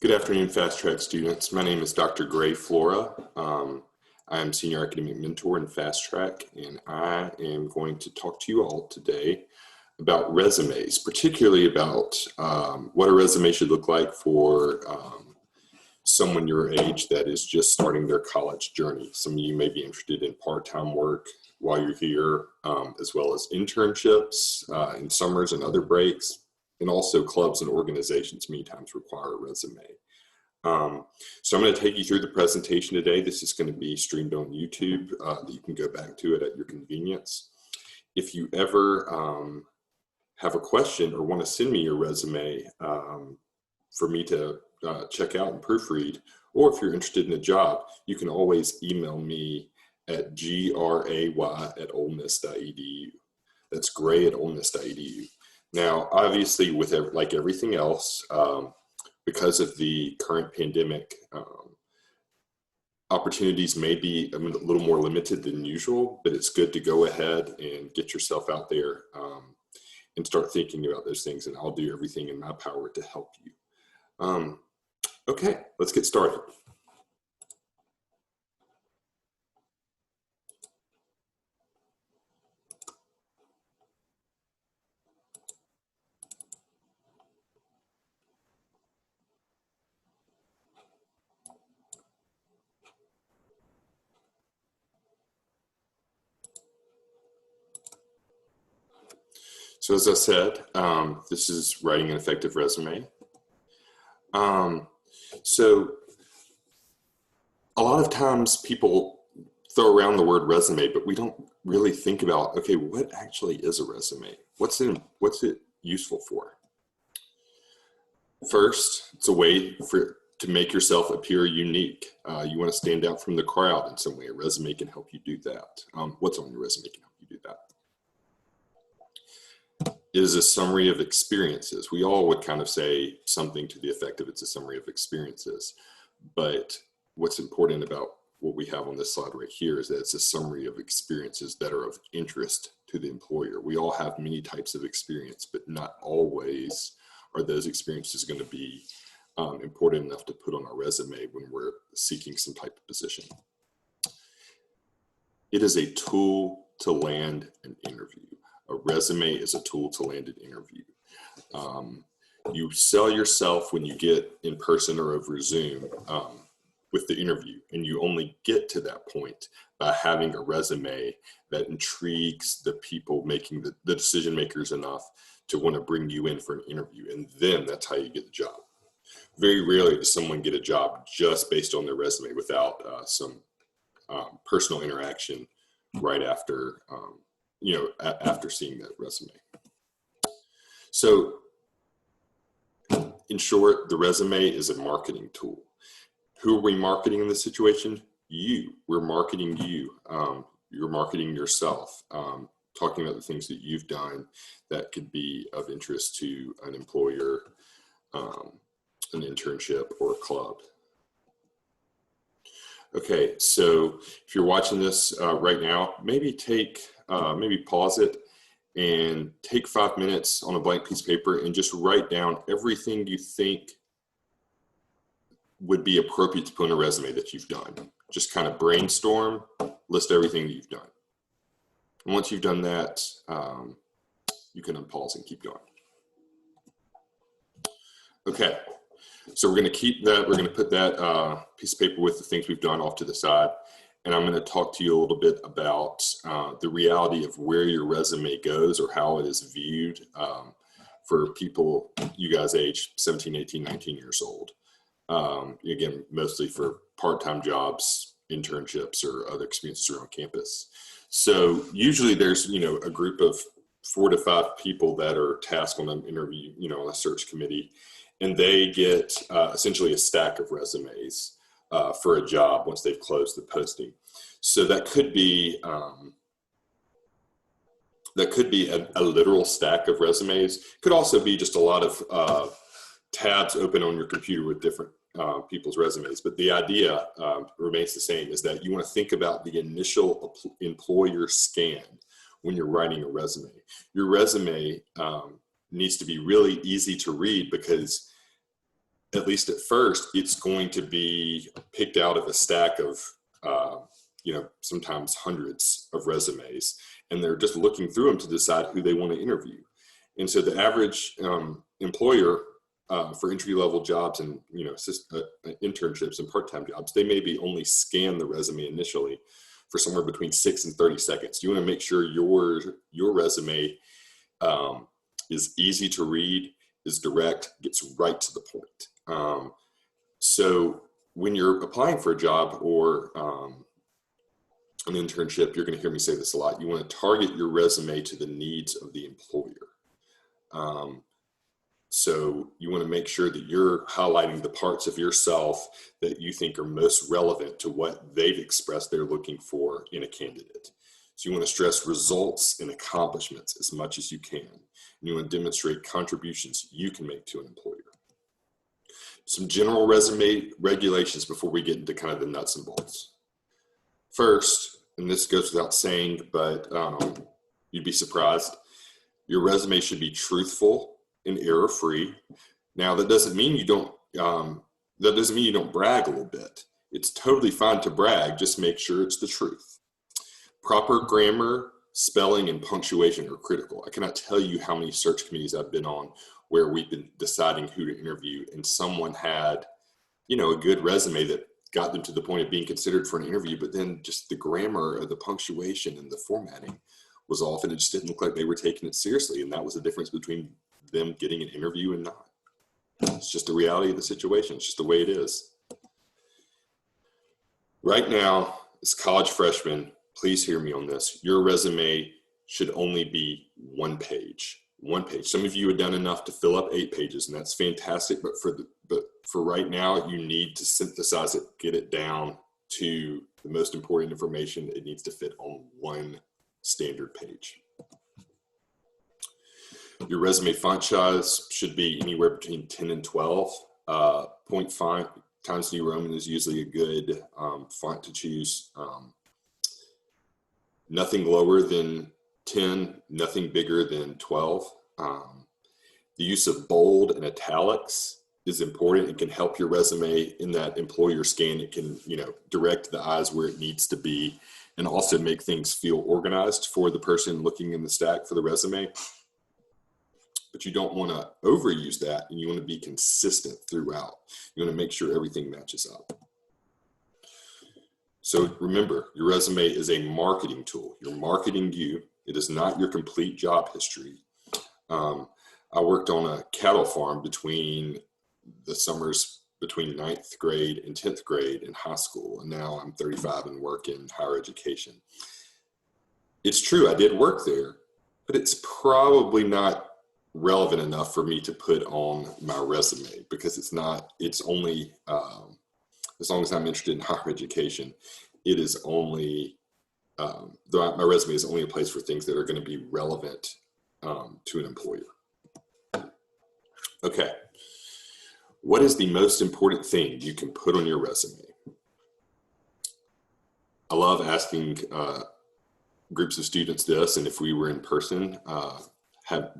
Good afternoon, FASTrack students. My name is Dr. Gray Flora. I am Senior Academic Mentor in FASTrack, and I am going to talk to you all today about resumes, particularly about what a resume should look like for someone your age that is just starting their college journey. Some of you may be interested in part-time work while you're here, as well as internships in summers and other breaks. And also clubs and organizations many times require a resume. So I'm going to take you through the presentation today. This is going to be streamed on YouTube. You can go back to it at your convenience. If you ever have a question or want to send me your resume for me to check out and proofread, or if you're interested in a job, you can always email me at gray@olemiss.edu. That's gray@olemiss.edu. Now, obviously, with like everything else, because of the current pandemic, opportunities may be a little more limited than usual, but it's good to go ahead and get yourself out there and start thinking about those things, and I'll do everything in my power to help you. Okay, let's get started. So as I said, this is writing an effective resume. So a lot of times people throw around the word resume, but we don't really think about, okay, what actually is a resume? What's it useful for? First, it's a way to make yourself appear unique. You want to stand out from the crowd in some way. A resume can help you do that. What's on your resume can help you do that. Is a summary of experiences. We all would kind of say something to the effect of it's a summary of experiences. But what's important about what we have on this slide right here is that it's a summary of experiences that are of interest to the employer. We all have many types of experience, but not always are those experiences going to be important enough to put on our resume when we're seeking some type of position. It is a tool to land an interview. A resume is a tool to land an interview. You sell yourself when you get in person or over Zoom with the interview, and you only get to that point by having a resume that intrigues the people making the decision makers enough to want to bring you in for an interview, and then that's how you get the job. Very rarely does someone get a job just based on their resume without some personal interaction right after after seeing that resume. So in short, the resume is a marketing tool. Who are we marketing in this situation? You. We're marketing you. You're marketing yourself, talking about the things that you've done that could be of interest to an employer, an internship, or a club. Okay, so if you're watching this right now, maybe pause it and take 5 minutes on a blank piece of paper and just write down everything you think would be appropriate to put in a resume that you've done. Just kind of brainstorm, list everything that you've done. And once you've done that, you can unpause and keep going. Okay. So we're going to keep that, we're going to put that piece of paper with the things we've done off to the side. And I'm going to talk to you a little bit about the reality of where your resume goes or how it is viewed for people, you guys age 17, 18, 19 years old. Again, mostly for part-time jobs, internships, or other experiences around campus. So usually there's, a group of 4 to 5 people that are tasked on an interview, on a search committee. And they get essentially a stack of resumes for a job once they've closed the posting. So that could be a literal stack of resumes. Could also be just a lot of tabs open on your computer with different people's resumes. But the idea remains the same, is that you want to think about the initial employer scan when you're writing a resume. Your resume needs to be really easy to read, because at least at first, it's going to be picked out of a stack of, sometimes hundreds of resumes, and they're just looking through them to decide who they want to interview. And so the average employer for entry-level jobs and internships and part-time jobs, they maybe only scan the resume initially for somewhere between 6 and 30 seconds. You want to make sure your resume is easy to read, is direct, gets right to the point. So when you're applying for a job or an internship, you're going to hear me say this a lot. You want to target your resume to the needs of the employer. So you want to make sure that you're highlighting the parts of yourself that you think are most relevant to what they've expressed they're looking for in a candidate. So you want to stress results and accomplishments as much as you can. And you want to demonstrate contributions you can make to an employer. Some general resume regulations before we get into kind of the nuts and bolts. First, and this goes without saying, but you'd be surprised, your resume should be truthful and error-free. Now, that doesn't mean you don't brag a little bit. It's totally fine to brag, just make sure it's the truth. Proper grammar, spelling, and punctuation are critical. I cannot tell you how many search committees I've been on where we've been deciding who to interview, and someone had, a good resume that got them to the point of being considered for an interview, but then just the grammar or the punctuation and the formatting was off, and it just didn't look like they were taking it seriously. And that was the difference between them getting an interview and not. It's just the reality of the situation. It's just the way it is. Right now, as college freshmen, please hear me on this. Your resume should only be one page. One page. Some of you have done enough to fill up 8 pages, and that's fantastic. But for right now, you need to synthesize it, get it down to the most important information. It needs to fit on one standard page. Your resume font size should be anywhere between 10 and 12. 0.5 Times New Roman is usually a good font to choose. Nothing lower than 10, nothing bigger than 12. The use of bold and italics is important. It can help your resume in that employer scan. It can, direct the eyes where it needs to be, and also make things feel organized for the person looking in the stack for the resume. But you don't want to overuse that, and you want to be consistent throughout. You want to make sure everything matches up. So remember, your resume is a marketing tool. You're marketing you. It is not your complete job history. I worked on a cattle farm between the summers between 9th grade and 10th grade in high school, and now I'm 35 and work in higher education. It's true, I did work there, but it's probably not relevant enough for me to put on my resume, because it's only, as long as I'm interested in higher education, it is only, my resume is only a place for things that are going to be relevant to an employer. Okay. What is the most important thing you can put on your resume? I love asking groups of students this, and if we were in person,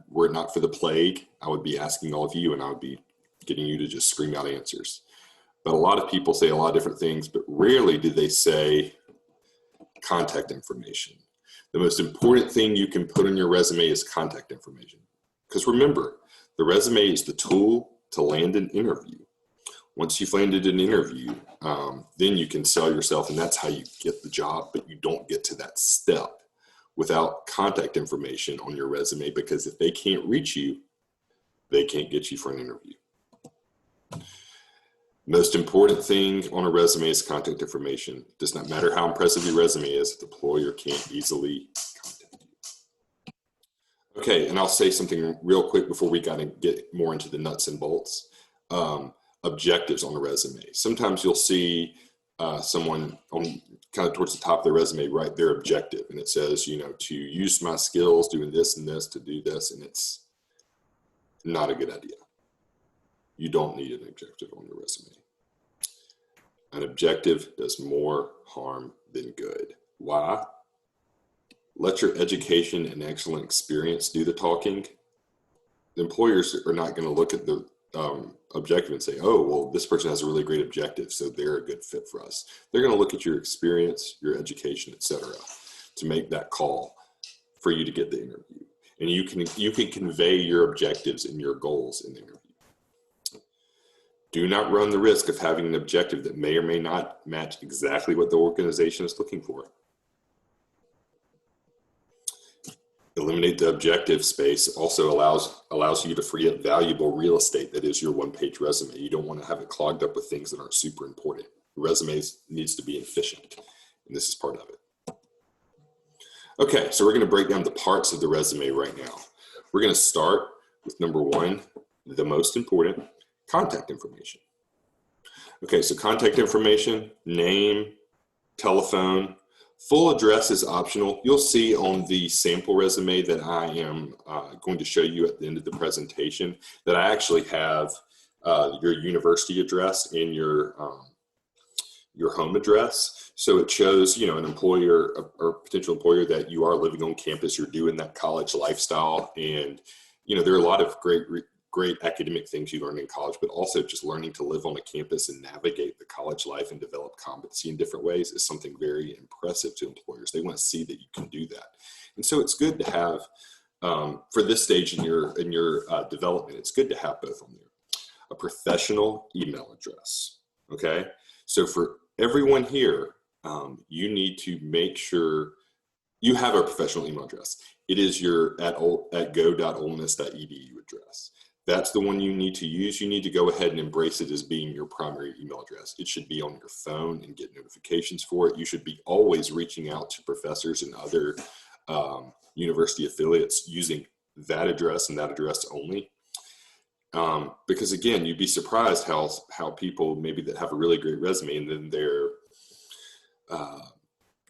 were it not for the plague, I would be asking all of you, and I would be getting you to just scream out answers. But a lot of people say a lot of different things, but rarely do they say contact information. The most important thing you can put on your resume is contact information. Because remember, the resume is the tool to land an interview. Once you've landed an interview, then you can sell yourself, and that's how you get the job. But you don't get to that step without contact information on your resume, because if they can't reach you, they can't get you for an interview. Most important thing on a resume is contact information. It does not matter how impressive your resume is, the employer can't easily contact you. Okay, and I'll say something real quick before we kind of get more into the nuts and bolts. Objectives on a resume. Sometimes you'll see someone on kind of towards the top of their resume write their objective, and it says, to use my skills doing this and this to do this, and it's not a good idea. You don't need an objective on your resume. An objective does more harm than good. Why? Let your education and excellent experience do the talking. The employers are not going to look at the objective and say, oh, well, this person has a really great objective, so they're a good fit for us. They're going to look at your experience, your education, etc., to make that call for you to get the interview. And you can convey your objectives and your goals in the interview. Do not run the risk of having an objective that may or may not match exactly what the organization is looking for. Eliminate the objective space also allows you to free up valuable real estate that is your one-page resume. You don't want to have it clogged up with things that aren't super important. The resume needs to be efficient, and this is part of it. Okay, so we're going to break down the parts of the resume right now. We're going to start with number one, the most important, contact information. Okay, so contact information, name, telephone. Full address is optional. You'll see on the sample resume that I am going to show you at the end of the presentation that I actually have your university address and your home address. So it shows, an employer or potential employer that you are living on campus, you're doing that college lifestyle. And, there are a lot of great academic things you learn in college, but also just learning to live on a campus and navigate the college life and develop competency in different ways is something very impressive to employers. They want to see that you can do that. And so it's good to have, for this stage in your development, it's good to have both on there. A professional email address, okay? So for everyone here, you need to make sure you have a professional email address. It is your at go.olemiss.edu address. That's the one you need to use. You need to go ahead and embrace it as being your primary email address. It should be on your phone and get notifications for it. You should be always reaching out to professors and other university affiliates using that address and that address only. Because again, you'd be surprised how people maybe that have a really great resume and then their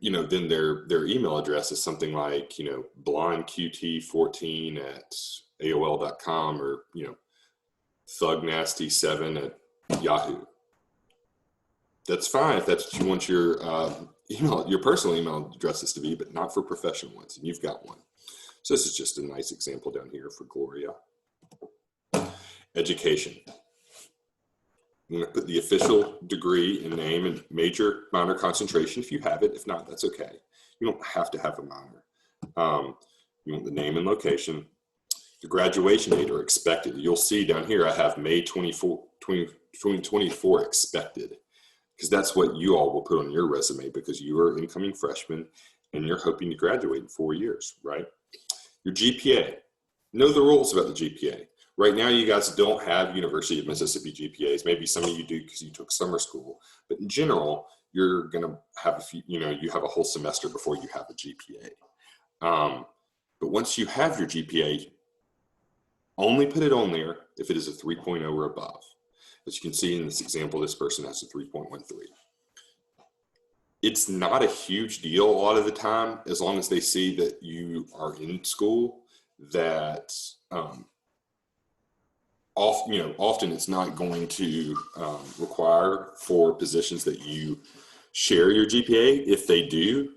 email address is something like, blondqt14@aol.com or, thugnasty7@yahoo. That's fine if that's what you want your personal email addresses to be, but not for professional ones. And you've got one. So this is just a nice example down here for Gloria. Education. I'm going to put the official degree and name and major, minor concentration if you have it. If not, that's okay. You don't have to have a minor. You want the name and location. The graduation date or expected. You'll see down here I have May 2024 expected, because that's what you all will put on your resume because you are incoming freshmen and you're hoping to graduate in 4 years, right? Your GPA. Know the rules about the GPA. Right now, you guys don't have University of Mississippi GPAs. Maybe some of you do because you took summer school. But in general, you're going to have you have a whole semester before you have a GPA. But once you have your GPA, only put it on there if it is a 3.0 or above. As you can see in this example, this person has a 3.13. It's not a huge deal a lot of the time, as long as they see that you are in school, that often it's not going to require for positions that you share your GPA. If they do,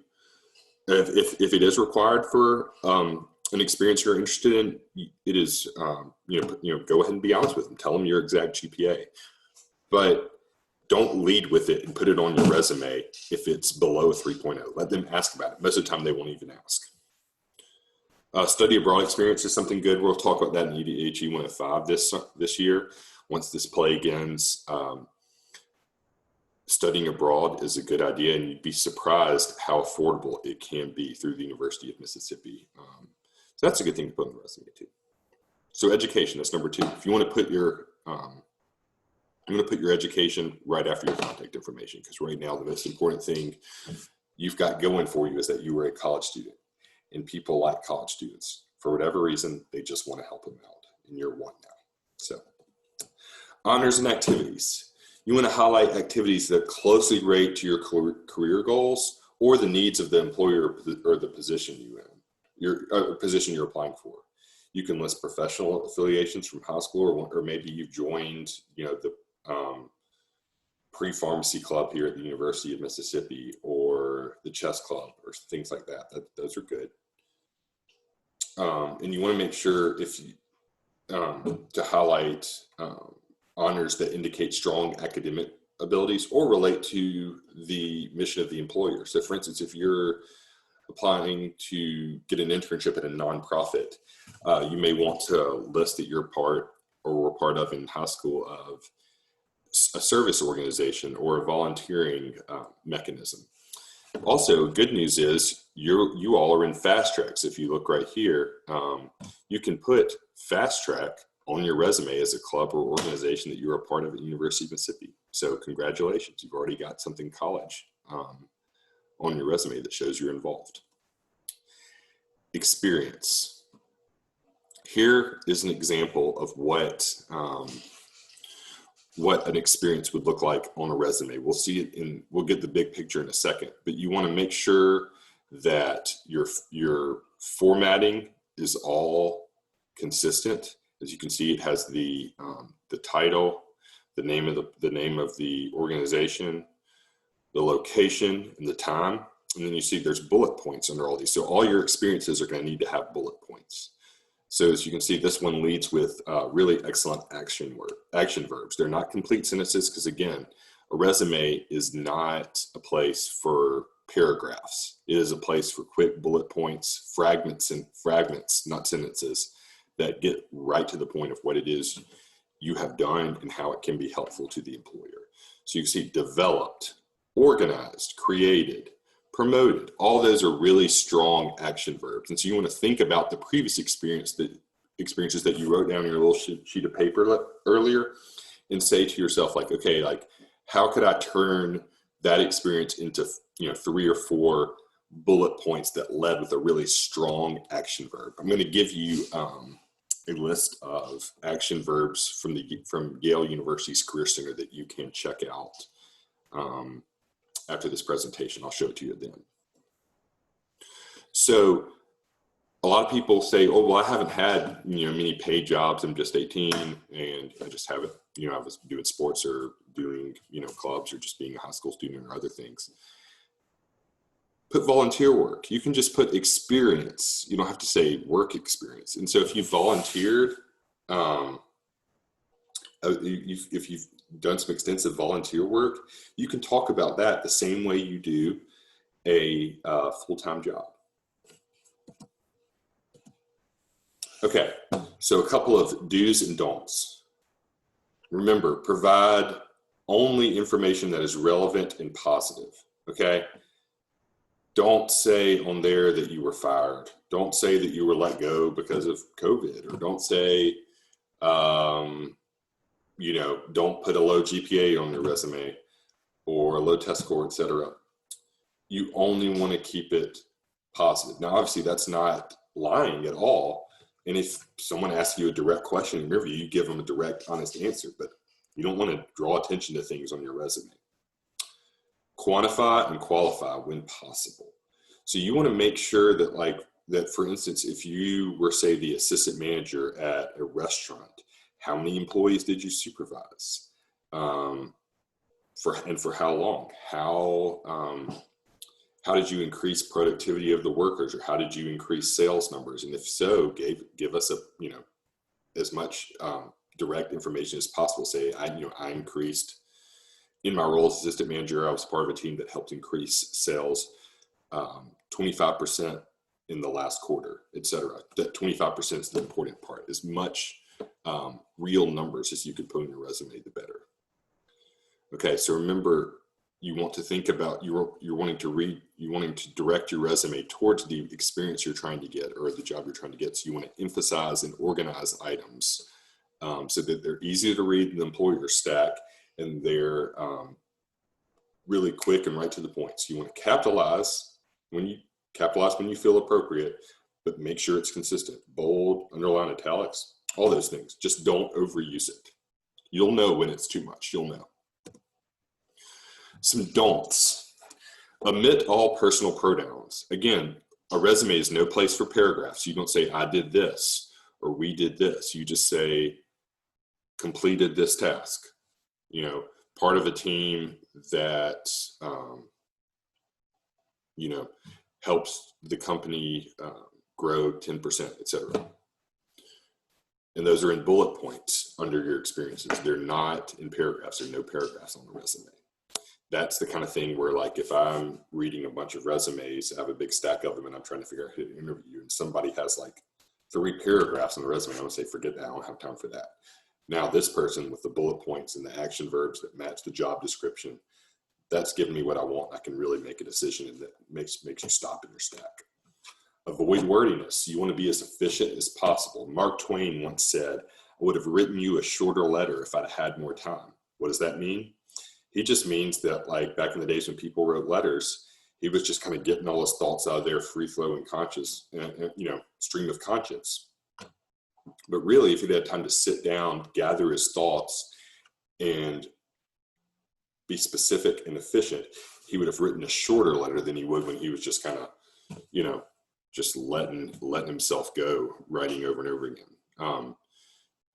if it is required for an experience you're interested in, it is, go ahead and be honest with them. Tell them your exact GPA. But don't lead with it and put it on your resume if it's below 3.0. Let them ask about it. Most of the time, they won't even ask. Study abroad experience is something good. We'll talk about that in EDHE 105 this year. Once this plague ends, studying abroad is a good idea, and you'd be surprised how affordable it can be through the University of Mississippi. So that's a good thing to put on the resume too. So education, that's number 2. If you want to put your, I'm going to put your education right after your contact information, because right now the most important thing you've got going for you is that you were a college student. And people like college students. For whatever reason, they just want to help them out. And you're one now. So, honors and activities. You want to highlight activities that closely relate to your career goals or the needs of the employer or the position position you're applying for. You can list professional affiliations from high school, or maybe you've joined, the pre-pharmacy club here at the University of Mississippi, or the chess club, or things like that. Those are good. And you want to make sure to highlight honors that indicate strong academic abilities or relate to the mission of the employer. So for instance, if you're applying to get an internship at a nonprofit, you may want to list that you're part or were part of in high school of a service organization or a volunteering mechanism. Also, good news is you all are in FASTrack. So if you look right here, you can put FASTrack on your resume as a club or organization that you're a part of at University of Mississippi. So congratulations, you've already got something college on your resume that shows you're involved. Experience. Here is an example of what an experience would look like on a resume. We'll see it we'll get the big picture in a second, but you want to make sure that your formatting is all consistent. As you can see, it has the title, the name of the organization, the location, and the time. And then you see there's bullet points under all these. So all your experiences are going to need to have bullet points. So as you can see, this one leads with really excellent action verbs. They're not complete sentences because, again, a resume is not a place for paragraphs. It is a place for quick bullet points, fragments, not sentences, that get right to the point of what it is you have done and how it can be helpful to the employer. So you can see developed, organized, created, promoted. All those are really strong action verbs. And so you want to think about the previous experiences that you wrote down in your little sheet of paper earlier and say to yourself, like, okay, like, how could I turn that experience into, 3 or 4 bullet points that led with a really strong action verb? I'm going to give you a list of action verbs from Yale University's Career Center that you can check out after this presentation. I'll show it to you then. So a lot of people say, oh, well, I haven't had, many paid jobs. I'm just 18 and I just haven't, I was doing sports or doing, clubs or just being a high school student or other things. Put volunteer work. You can just put experience. You don't have to say work experience. And so if you volunteered, if you've done some extensive volunteer work, you can talk about that the same way you do a full-time job. Okay, so a couple of do's and don'ts. Remember, provide only information that is relevant and positive, okay? Don't say on there that you were fired. Don't say that you were let go because of COVID, or don't say, don't put a low GPA on your resume or a low test score, etc. You only want to keep it positive. Now, obviously, that's not lying at all. And if someone asks you a direct question in an interview, you give them a direct, honest answer, but you don't want to draw attention to things on your resume. Quantify and qualify when possible. So you want to make sure that, for instance, if you were, say, the assistant manager at a restaurant, how many employees did you supervise? For how long? How did you increase productivity of the workers, or how did you increase sales numbers? And if so, give us as much direct information as possible. Say, I increased, in my role as assistant manager, I was part of a team that helped increase sales 25% in the last quarter, etc. That 25% is the important part. As much real numbers as you could put on your resume, the better. Okay, so remember, you want to think about, you're wanting to direct your resume towards the experience you're trying to get or the job you're trying to get. So you want to emphasize and organize items so that they're easy to read in the employer stack, and they're really quick and right to the point. So you want to capitalize when you feel appropriate, but make sure it's consistent. Bold, underline, italics, all those things. Just don't overuse it. You'll know when it's too much. You'll know. Some don'ts. Omit all personal pronouns. Again, a resume is no place for paragraphs. You don't say, I did this, or we did this. You just say, completed this task. Part of a team that, helps the company grow 10%, etc. And those are in bullet points under your experiences. They're not in paragraphs. There are no paragraphs on the resume. That's the kind of thing where, like, if I'm reading a bunch of resumes, I have a big stack of them and I'm trying to figure out who to interview, and somebody has like 3 paragraphs on the resume, I'm gonna say, forget that, I don't have time for that. Now this person with the bullet points and the action verbs that match the job description, that's giving me what I want. I can really make a decision, and that makes you stop in your stack. Avoid wordiness. You want to be as efficient as possible. Mark Twain once said, I would have written you a shorter letter if I'd had more time. What does that mean? He just means that, like, back in the days when people wrote letters, he was just kind of getting all his thoughts out of their free flowing conscious, stream of conscience. But really, if he had time to sit down, gather his thoughts, and be specific and efficient, he would have written a shorter letter than he would when he was just kind of, just letting himself go, writing over and over again.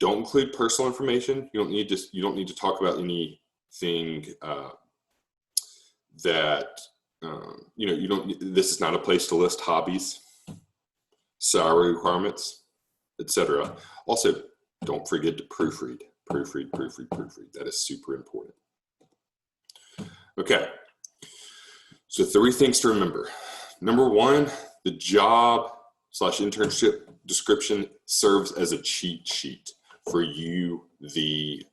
Don't include personal information. You don't need to talk about anything that this is not a place to list hobbies, salary requirements, etc. Also, don't forget to proofread. That is super important. Okay, so 3 things to remember. Number 1, the job/internship description serves as a cheat sheet for you, the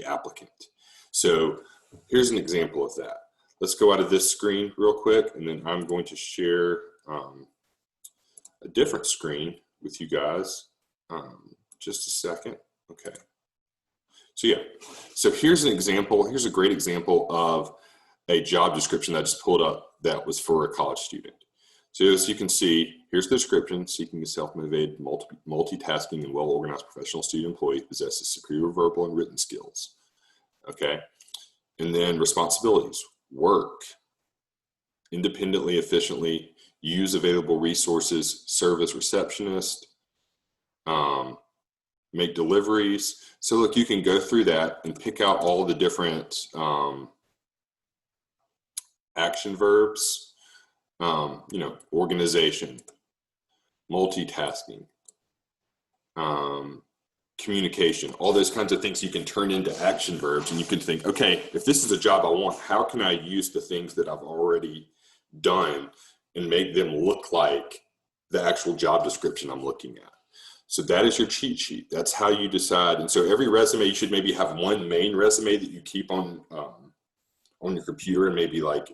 applicant. So here's an example of that. Let's go out of this screen real quick, and then I'm going to share a different screen with you guys. Just a second. Okay. So yeah, so here's an example. Here's a great example of a job description that I just pulled up that was for a college student. So as you can see, here's the description: seeking a self-motivated, multitasking, and well-organized professional student employee who possesses superior verbal and written skills. Okay. And then responsibilities: work independently, efficiently, use available resources, serve as receptionist, make deliveries. So look, you can go through that and pick out all the different action verbs, organization, multitasking, communication, all those kinds of things you can turn into action verbs, and you can think, okay, if this is a job I want, how can I use the things that I've already done and make them look like the actual job description I'm looking at? So that is your cheat sheet. That's how you decide. And so every resume, you should maybe have one main resume that you keep on your computer and maybe like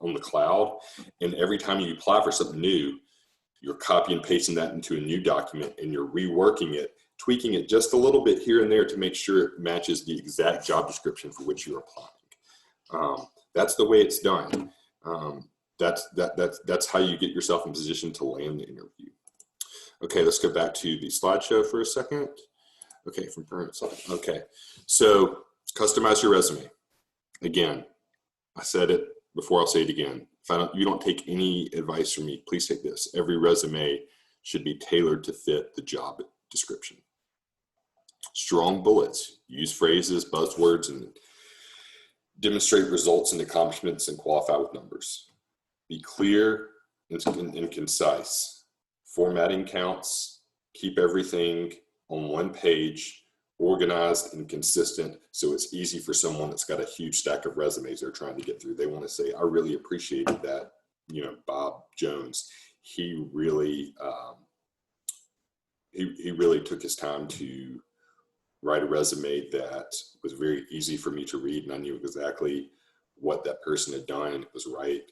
on the cloud. And every time you apply for something new, you're copy and pasting that into a new document, and you're reworking it, tweaking it just a little bit here and there to make sure it matches the exact job description for which you're applying. That's the way it's done. That's how you get yourself in position to land the interview. Okay, let's go back to the slideshow for a second. Okay, from current slide. Okay, so customize your resume. Again, I said it before, I'll say it again. If you don't take any advice from me, please take this. Every resume should be tailored to fit the job description. Strong bullets. Use phrases, buzzwords, and demonstrate results and accomplishments, and qualify with numbers. Be clear and concise. Formatting counts. Keep everything on one page, organized and consistent, so it's easy for someone that's got a huge stack of resumes they're trying to get through. They want to say, I really appreciated that, Bob Jones. He really took his time to write a resume that was very easy for me to read, and I knew exactly what that person had done, and it was right,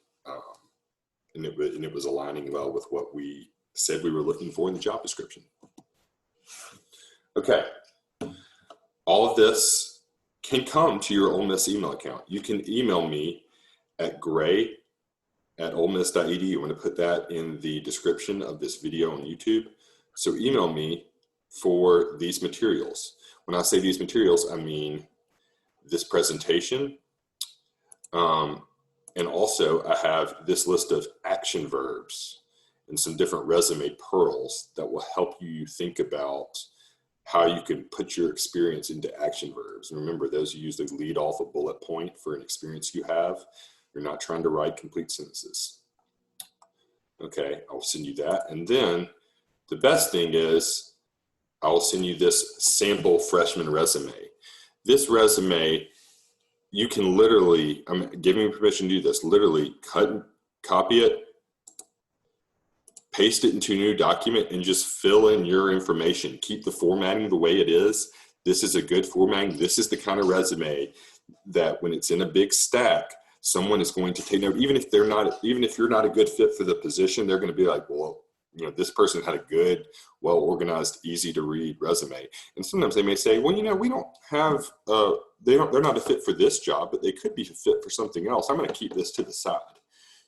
and it was aligning well with what we said we were looking for in the job description. Okay, all of this can come to your Ole Miss email account. You can email me at gray@olemiss.edu. I'm going to put that in the description of this video on YouTube. So email me for these materials. When I say these materials, I mean this presentation. And also I have this list of action verbs and some different resume pearls that will help you think about how you can put your experience into action verbs. And remember, those usually lead off a bullet point for an experience you have. You're not trying to write complete sentences. Okay, I'll send you that. And then the best thing is I'll send you this sample freshman resume. This resume, you can literally, I'm giving you permission to do this, literally copy it, paste it into a new document, and just fill in your information. Keep the formatting the way it is. This is a good formatting. This is the kind of resume that when it's in a big stack, someone is going to take note. Even if you're not a good fit for the position, they're going to be like, well, you know, this person had a good, well-organized, easy-to-read resume. And sometimes they may say, well, you know, we don't have, they're not a fit for this job, but they could be a fit for something else. I'm going to keep this to the side.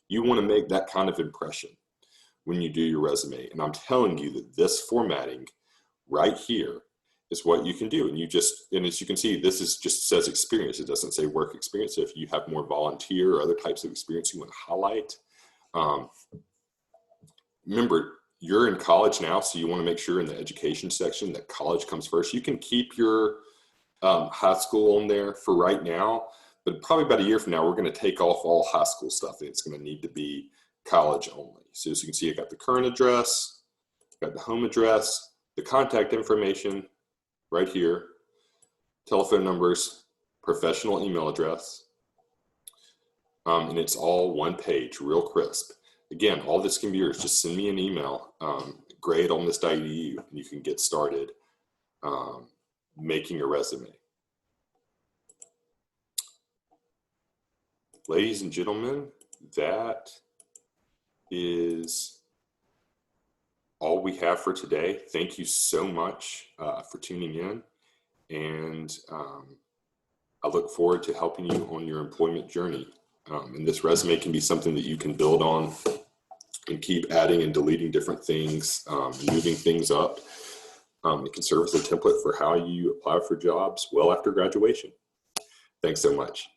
You want to make that kind of impression when you do your resume. And I'm telling you that this formatting right here is what you can do. And and as you can see, this is just says experience. It doesn't say work experience. If you have more volunteer or other types of experience you want to highlight, remember, you're in college now, so you want to make sure in the education section that college comes first. You can keep your high school on there for right now, but probably about a year from now, we're going to take off all high school stuff. And it's going to need to be college only. So as you can see, I got the current address, got the home address, the contact information right here, telephone numbers, professional email address, and it's all one page, real crisp. Again, all this can be yours. Just send me an email, grade@almus.edu, and you can get started making a resume. Ladies and gentlemen, that is all we have for today. Thank you so much for tuning in, and I look forward to helping you on your employment journey. And this resume can be something that you can build on and keep adding and deleting different things, moving things up. It can serve as a template for how you apply for jobs well after graduation. Thanks so much.